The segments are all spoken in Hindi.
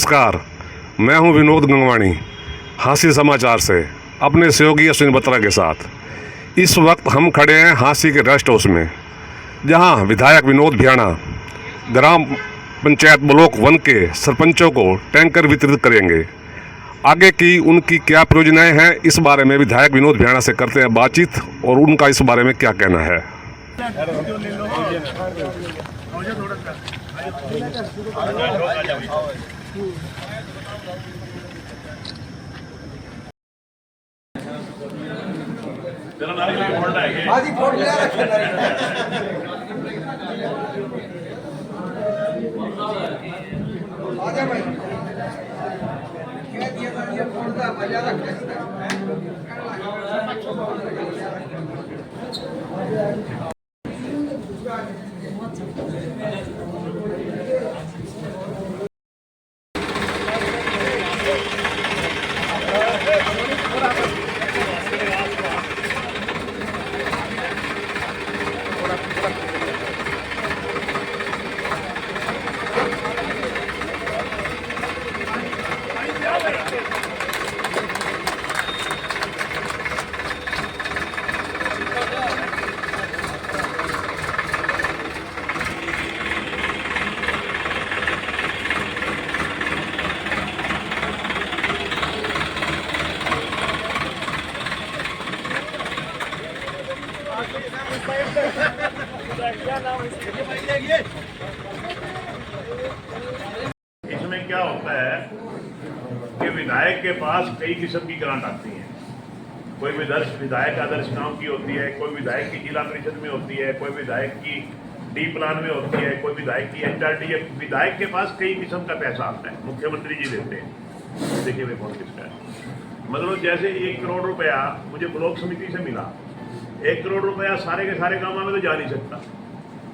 नमस्कार, मैं हूं विनोद गंगवाणी, हांसी समाचार से अपने सहयोगी अश्विन बत्रा के साथ। इस वक्त हम खड़े हैं हांसी के रेस्ट हाउस में, जहां विधायक विनोद भियाणा ग्राम पंचायत ब्लॉक 1 के सरपंचों को टैंकर वितरित करेंगे। आगे की उनकी क्या परियोजनाएं हैं, इस बारे में विधायक विनोद भियाणा से करते हैं बातचीत और उनका इस बारे में क्या कहना है। इसमें क्या होता है कि विधायक के पास कई किस्म की ग्रांट आती हैं। कोई विधायक आदर्श गांव की होती है, कोई विधायक की जिला परिषद में होती है, कोई विधायक की डी प्लान में होती है, कोई विधायक की HRD। विधायक के पास कई किस्म का पैसा आता है, मुख्यमंत्री जी देते हैं। देखिए वे कौन किसका है। मतलब जैसे 1 करोड़ रुपया मुझे ब्लॉक समिति से मिला, 1 करोड़ रुपया सारे के सारे गाँव में तो जा नहीं सकता।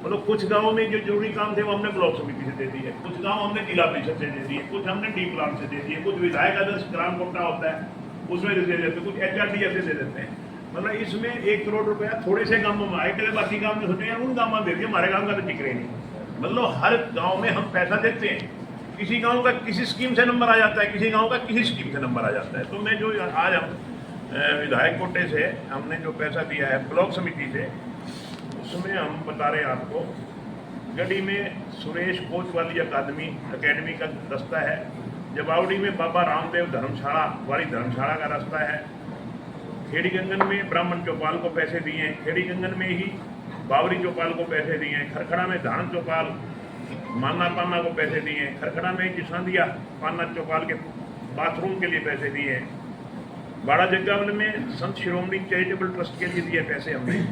मतलब कुछ गाँव में जो जरूरी काम थे वो हमने ब्लॉक समिति से दे दिए, कुछ गाँव हमने जिला परिषद से दे दिए, कुछ हमने डी प्लान से दे दिए, कुछ विधायक आदर्श ग्राम कोटा होता है उसमें दे देते, कुछ HRD ऐसे दे देते हैं। मतलब इसमें 1 करोड़ रुपया थोड़े से गाँव में आए, कल बाकी गाँव में सोचे यार उन गाँव में दे दिए, हमारे गाँव का तो जिक्र ही नहीं। मतलब हर गाँव में हम पैसा देते हैं, किसी गाँव का किसी स्कीम से नंबर आ जाता है, किसी गाँव का किसी स्कीम से नंबर आ जाता है। तो मैं जो आज हम विधायक कोटे से हमने जो पैसा दिया है ब्लॉक समिति से, उसमें हम बता रहे हैं आपको, गढ़ी में सुरेश कोच वाली अकेडमी का रास्ता है, जबावड़ी में बाबा रामदेव धर्मशाला वाली धर्मशाला का रास्ता है, खेड़ी गंगन में ब्राह्मण चौपाल को पैसे दिए हैं, खेड़ी गंगन में ही बावरी चौपाल को पैसे दिए हैं, खरखड़ा में धान चौपाल माना पाना को पैसे दिए हैं, खरखड़ा में जिसांदिया पाना चौपाल के बाथरूम के लिए पैसे दिए हैं, बाड़ा जग्गावल में संत शिरोमणि चैरिटेबल ट्रस्ट के लिए दिए पैसे हमने,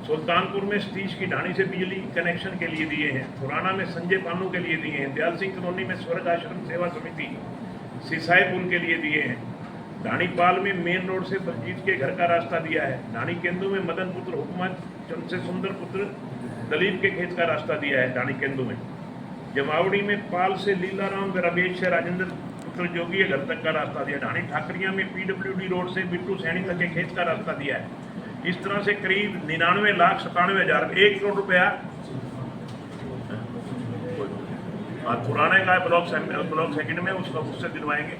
सुल्तानपुर में सतीश की ढाणी से बिजली कनेक्शन के लिए दिए हैं, खुराना में संजय पानू के लिए दिए हैं, दयाल सिंह कॉलोनी में स्वर्ग आश्रम सेवा समिति सिसाई पुल के लिए दिए हैं, ढाणीपाल में मेन रोड से बलजीत के घर का रास्ता दिया है, ढाणी केंदू में मदन पुत्र हुक्मा चंद से सुंदर पुत्र दलीप के खेत का रास्ता दिया है ढाणी केंदू में, जमावड़ी में पाल से लीलाराम व रमेश से राजेंद्र पुत्र जोगी घर तक का रास्ता दिया, ढाणी ठाकरिया में PWD रोड से बिट्टू सैनी तक के खेत का रास्ता दिया है। इस तरह से करीब 99,97,000 1 करोड़ रुपया पुराने का ब्लॉक सेकंड में उससे दिलवाएंगे।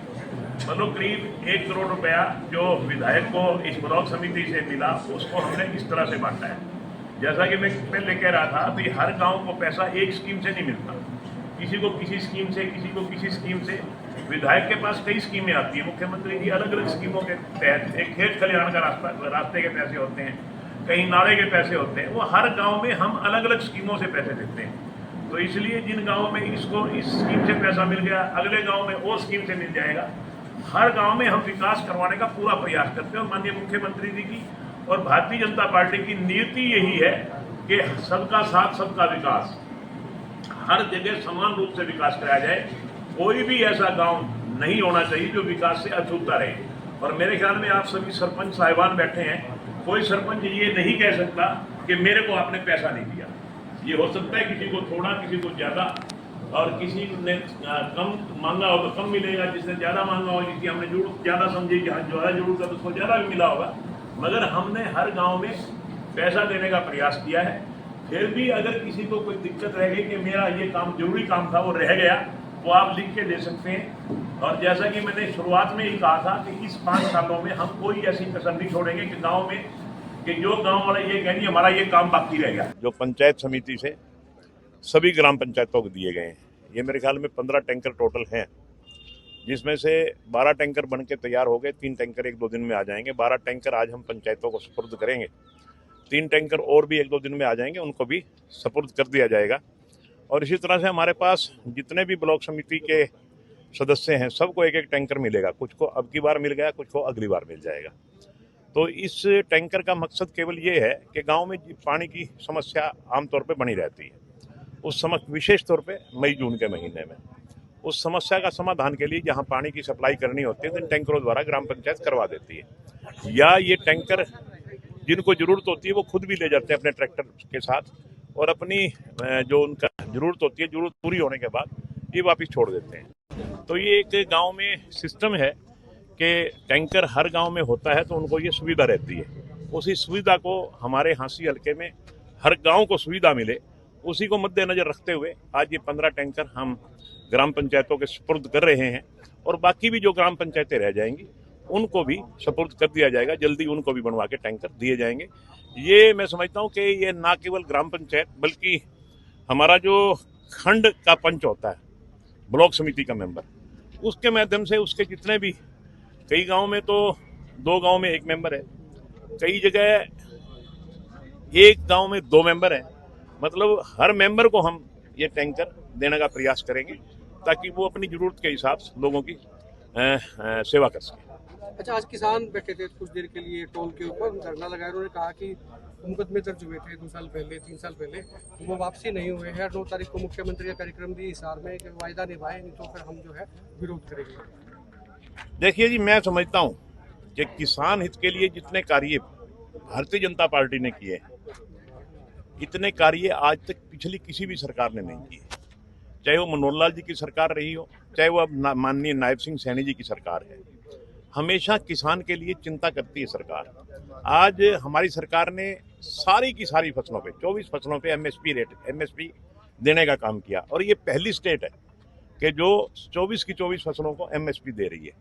मतलब करीब 1 करोड़ रुपया जो विधायक को इस ब्लॉक समिति से मिला उसको हमने इस तरह से बांटा है। जैसा कि मैं पहले कह रहा था कि हर गांव को पैसा एक स्कीम से नहीं मिलता, किसी को किसी स्कीम से, किसी को किसी स्कीम से। विधायक के पास कई स्कीमें आती हैं, मुख्यमंत्री की अलग अलग स्कीमों के तहत, एक खेत खलिहान का रास्ते के पैसे होते हैं, कहीं नाले के पैसे होते हैं, वो हर गांव में हम अलग अलग स्कीमों से पैसे देते हैं। तो इसलिए जिन गाँवों में इसको इस स्कीम से पैसा मिल गया, अगले गाँव में वो स्कीम से मिल जाएगा। हर गाँव में हम विकास करवाने का पूरा प्रयास करते हैं और माननीय मुख्यमंत्री जी की और भारतीय जनता पार्टी की नीति यही है कि सबका साथ सबका विकास, हर जगह समान रूप से विकास कराया जाए। कोई भी ऐसा गांव नहीं होना चाहिए जो विकास से अछूता रहे। और मेरे ख्याल में आप सभी सरपंच साहिबान बैठे हैं, कोई सरपंच ये नहीं कह सकता कि मेरे को आपने पैसा नहीं दिया। ये हो सकता है किसी को थोड़ा, किसी को ज़्यादा, और किसी ने कम मांगा हो तो कम मिलेगा, जिसने ज़्यादा मांगा हो, जिसकी हमने जरूरत ज़्यादा समझी, जहाँ ज़्यादा जरूरत है तो उसको ज़्यादा भी मिला होगा। मगर हमने हर गाँव में पैसा देने का प्रयास किया है। फिर भी अगर किसी को कोई दिक्कत रह गई कि मेरा ये काम जरूरी काम था वो रह गया, वो आप लिख के दे सकते हैं। और जैसा कि मैंने शुरुआत में ही कहा था कि इस 5 सालों में हम कोई ऐसी कसर नहीं छोड़ेंगे कि गांव में कि जो गांव वाले ये कहेंगे हमारा ये काम बाकी रह गया। जो पंचायत समिति से सभी ग्राम पंचायतों को दिए गए हैं, ये मेरे ख्याल में 15 टैंकर टोटल हैं, जिसमें से 12 टैंकर बन के तैयार हो गए, 3 टैंकर 1-2 दिन में आ जाएंगे। 12 टैंकर आज हम पंचायतों को सुपुर्द करेंगे, 3 टैंकर और भी 1-2 दिन में आ जाएंगे, उनको भी सुपुर्द कर दिया जाएगा। और इसी तरह से हमारे पास जितने भी ब्लॉक समिति के सदस्य हैं सबको 1-1 टैंकर मिलेगा। कुछ को अब की बार मिल गया, कुछ को अगली बार मिल जाएगा। तो इस टैंकर का मकसद केवल ये है कि गांव में पानी की समस्या आमतौर पे बनी रहती है, उस समय विशेष तौर पे मई-जून के महीने में उस समस्या का समाधान के लिए जहां पानी की सप्लाई करनी होती है तो इन टैंकरों द्वारा ग्राम पंचायत करवा देती है। या ये टैंकर जिनको जरूरत होती है वो खुद भी ले जाते हैं अपने ट्रैक्टर के साथ और अपनी जो उनका जरूरत होती है, जरूरत पूरी होने के बाद ये वापस छोड़ देते हैं। तो ये एक गाँव में सिस्टम है कि टैंकर हर गाँव में होता है तो उनको ये सुविधा रहती है। उसी सुविधा को हमारे हांसी हल्के में हर गाँव को सुविधा मिले, उसी को मद्देनजर रखते हुए आज ये 15 टैंकर हम ग्राम पंचायतों के सुपुर्द कर रहे हैं। और बाकी भी जो ग्राम पंचायतें रह जाएंगी उनको भी सुपुर्द कर दिया जाएगा, जल्दी उनको भी बनवा के टैंकर दिए जाएंगे। ये मैं समझता हूँ कि ये ना केवल ग्राम पंचायत बल्कि हमारा जो खंड का पंच होता है, ब्लॉक समिति का मेंबर, उसके माध्यम से उसके जितने भी, कई गाँव में तो 2 गाँव में 1 मेंबर है, कई जगह 1 गाँव में 2 मेंबर है। मतलब हर मेंबर को हम ये टैंकर देने का प्रयास करेंगे ताकि वो अपनी जरूरत के हिसाब से लोगों की सेवा कर सके। अच्छा, आज किसान बैठे थे कुछ देर के लिए टोल के ऊपर धरना लगाया, उन्होंने कहा कि मुकदमे दर्ज हुए थे 2 साल पहले 3 साल पहले, वो वापसी नहीं हुए हैं। 9 तारीख को मुख्यमंत्री का कार्यक्रम भी हिसार में वायदा निभाए, नहीं तो फिर हम जो है विरोध करेंगे। देखिए जी, मैं समझता हूँ कि किसान हित के लिए जितने कार्य भारतीय जनता पार्टी ने किए, इतने कार्य आज तक पिछली किसी भी सरकार ने नहीं किए, चाहे वो मनोहर लाल जी की सरकार रही हो, चाहे वो अब माननीय नायब सिंह सैनी जी की सरकार है। हमेशा किसान के लिए चिंता करती है सरकार। आज हमारी सरकार ने सारी की सारी फसलों पे 24 फसलों पे एमएसपी देने का काम किया और ये पहली स्टेट है कि जो 24 की 24 फसलों को एमएसपी दे रही है।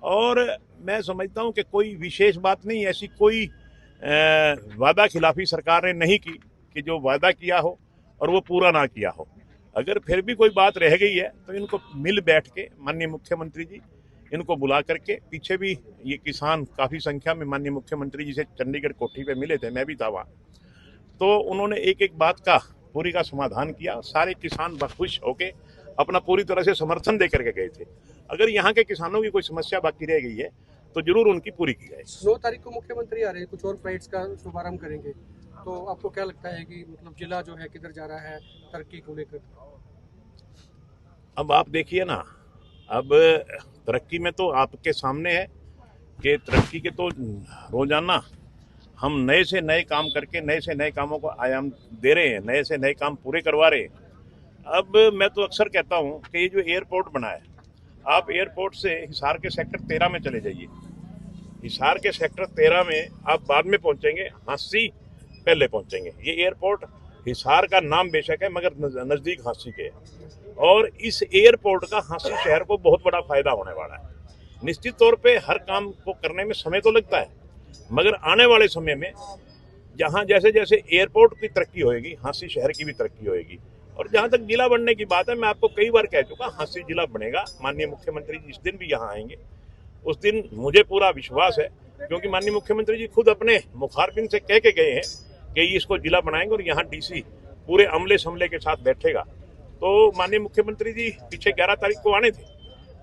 और मैं समझता हूँ कि कोई विशेष बात नहीं, ऐसी कोई वादा खिलाफी सरकार ने नहीं की कि जो वादा किया हो और वो पूरा ना किया हो। अगर फिर भी कोई बात रह गई है तो इनको मिल बैठ के माननीय मुख्यमंत्री जी इनको बुला करके, पीछे भी ये किसान काफ़ी संख्या में माननीय मुख्यमंत्री जी से चंडीगढ़ कोठी पे मिले थे, मैं भी था वहाँ, तो उन्होंने एक बात का पूरी का समाधान किया। सारे किसान खुश होके अपना पूरी तरह से समर्थन दे करके गए थे। अगर यहाँ के किसानों की कोई समस्या बाकी रह गई है तो जरूर उनकी पूरी की जाए। 9 तारीख को मुख्यमंत्री आ रहे हैं, कुछ और फ्लाइट्स का शुभारंभ करेंगे, तो आपको क्या लगता है कि मतलब जिला जो है किधर जा रहा है तरक्की को लेकर? अब आप देखिए ना, अब तरक्की में तो आपके सामने है कि तरक्की के तो रोजाना हम नए से नए काम करके नए से नए कामों को आयाम दे रहे हैं, नए से नए काम पूरे करवा रहे हैं। अब मैं तो अक्सर कहता हूँ कि ये जो एयरपोर्ट बना है, आप एयरपोर्ट से हिसार के सेक्टर 13 में चले जाइए। हिसार के सेक्टर 13 में आप बाद में पहुंचेंगे, हांसी पहले पहुंचेंगे। ये एयरपोर्ट हिसार का नाम बेशक है मगर नज़दीक हांसी के है और इस एयरपोर्ट का हांसी शहर को बहुत बड़ा फायदा होने वाला है। निश्चित तौर पे हर काम को करने में समय तो लगता है, मगर आने वाले समय में जहाँ जैसे जैसे एयरपोर्ट की तरक्की होएगी, हांसी शहर की भी तरक्की होएगी। और जहाँ तक जिला बनने की बात है, मैं आपको कई बार कह चुका, हांसी जिला बनेगा। माननीय मुख्यमंत्री जी जिस दिन भी यहाँ आएंगे उस दिन मुझे पूरा विश्वास है, क्योंकि माननीय मुख्यमंत्री जी खुद अपने मुखारबिन से कह के गए हैं कि इसको जिला बनाएंगे और यहाँ डीसी पूरे अमले समले के साथ बैठेगा। तो माननीय मुख्यमंत्री जी पीछे 11 तारीख को आने थे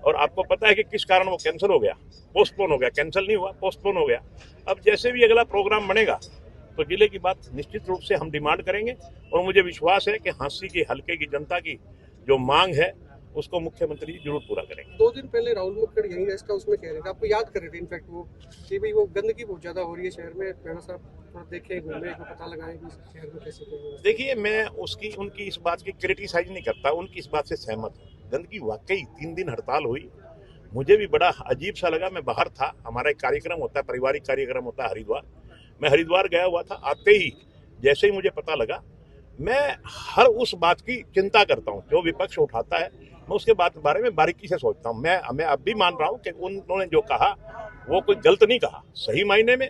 और आपको पता है कि किस कारण वो कैंसिल हो गया, पोस्टपोन हो गया, कैंसिल नहीं हुआ, पोस्टपोन हो गया। अब जैसे भी अगला प्रोग्राम बनेगा तो जिले की बात निश्चित रूप से हम डिमांड करेंगे और मुझे विश्वास है कि हांसी के हल्के की जनता की जो मांग है उसको मुख्यमंत्री जी जरूर पूरा करेंगे। 2 दिन पहले राहुल मुक्कड़ यही इसका उसमें कह रहे थे, आपको याद कर रहे थे इनफैक्ट वो कि भाई वो गंदगी बहुत ज्यादा हो रही है शहर में, मेरा साहब थोड़ा देखें, घूमे को पता लगाएं कि शहर में कैसे क्या। देखिए, मैं उनकी इस बात की क्रिटिसाइज नहीं करता, उनकी इस बात से सहमत हूँ। गंदगी वाकई 3 दिन हड़ताल हुई, मुझे भी बड़ा अजीब सा लगा। मैं बाहर था, हमारा एक कार्यक्रम होता है, पारिवारिक कार्यक्रम होता है हरिद्वार, मैं हरिद्वार गया हुआ था। आते ही जैसे ही मुझे पता लगा, मैं हर उस बात की चिंता करता हूँ जो विपक्ष उठाता है मैं उसके बारे में बारीकी से सोचता हूँ। मैं अब भी मान रहा हूँ कि उन्होंने जो कहा वो कोई गलत नहीं कहा। सही मायने में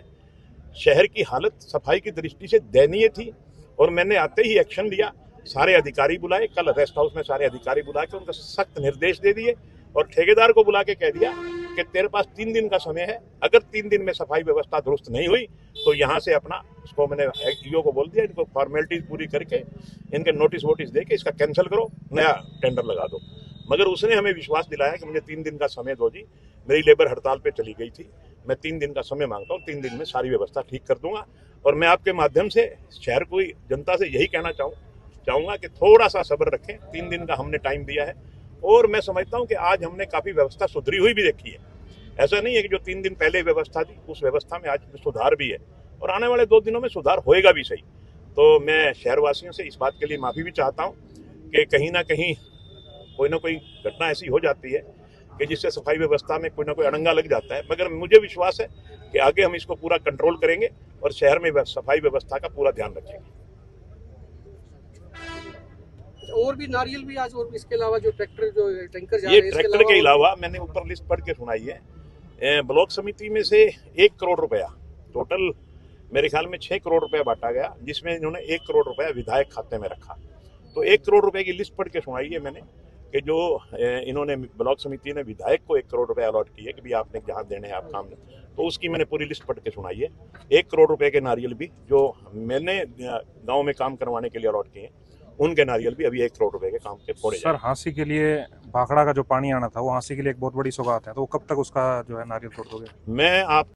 शहर की हालत सफाई की दृष्टि से दयनीय थी और मैंने आते ही एक्शन लिया। सारे अधिकारी बुलाए, कल रेस्ट हाउस में सारे अधिकारी बुला के उनको सख्त निर्देश दे दिए और ठेकेदार को बुला के कह दिया कि तेरे पास 3 दिन का समय है, अगर 3 दिन में सफाई व्यवस्था दुरुस्त नहीं हुई तो यहाँ से अपना, उसको मैंने ईओ को बोल दिया, इनको फॉर्मेलिटीज पूरी करके इनके नोटिस वोटिस दे के इसका कैंसिल करो, नया टेंडर लगा दो। मगर उसने हमें विश्वास दिलाया कि मुझे 3 दिन का समय दो जी, मेरी लेबर हड़ताल पे चली गई थी, मैं 3 दिन का समय मांगता हूँ, 3 दिन में सारी व्यवस्था ठीक कर दूंगा। और मैं आपके माध्यम से शहर की जनता से यही कहना चाहूँगा कि थोड़ा सा सब्र रखें। 3 दिन का हमने टाइम दिया है और मैं समझता हूँ कि आज हमने काफ़ी व्यवस्था सुधरी हुई भी देखी है। ऐसा नहीं है कि जो 3 दिन पहले व्यवस्था थी उस व्यवस्था में आज सुधार भी है और आने वाले 2 दिनों में सुधार होएगा भी सही। तो मैं शहरवासियों से इस बात के लिए माफ़ी भी चाहता हूँ कि कहीं ना कहीं कोई ना कोई घटना ऐसी हो जाती है कि जिससे सफाई व्यवस्था में कोई ना कोई अड़ंगा लग जाता है, मगर मुझे विश्वास है कि आगे हम इसको पूरा कंट्रोल करेंगे और शहर में सफाई व्यवस्था का पूरा ध्यान रखेंगे। और भी नारियल भी आज, और इसके अलावा जो ट्रैक्टर, जो टैंकर जा ये रहे हैं, ट्रैक्टर के अलावा मैंने ऊपर लिस्ट पढ़ के सुनाई है। ब्लॉक समिति में से 1 करोड़ रुपया, टोटल मेरे ख्याल में 6 करोड़ रुपया बांटा गया, जिसमें इन्होंने 1 करोड़ रुपया विधायक खाते में रखा। तो 1 करोड़ रुपए की लिस्ट पढ़ के सुनाई है मैंने कि जो इन्होंने ब्लॉक समिति ने विधायक को 1 करोड़ रुपए अलॉट किए कि भाई आपने जहाँ देने हैं आप काम दें, तो उसकी मैंने पूरी लिस्ट पढ़ के सुनाई है। 1 करोड़ रुपए के नारियल भी जो मैंने गांव में काम करवाने के लिए अलॉट किए, उनके नारियल भी अभी 1 करोड़ रुपए के काम के फोड़े सर, हांसी के लिए भाखड़ा का जो पानी आना था वो हांसी के लिए एक बहुत बड़ी सौगात है, तो वो कब तक उसका जो है नारियल तोड़ दोगे? मैं आप